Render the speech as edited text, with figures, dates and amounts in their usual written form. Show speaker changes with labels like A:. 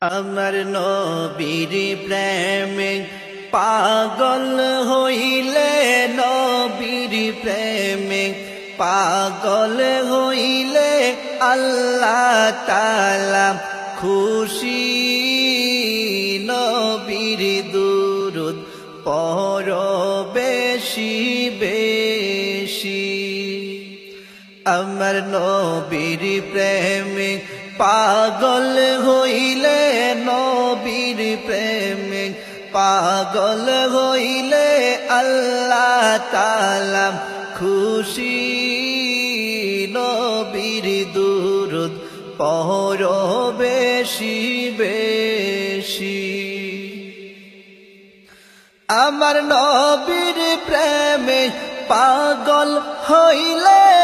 A: আমার নবীর প্রেমে পাগল হইলে, নবীর প্রেমে পাগল হইলে আল্লাহ তাআলা খুশি। নবীর দুরূদ পড়ো বেশি বেশি। আমার নবীর প্রেমে পাগল হইলে, নবীর প্রেমে পাগল হইলে আল্লাহ তাআলা খুশি। নবীর দুরূদ পড়ো বেশি বেশি। আমার নবীর প্রেমে পাগল হইলে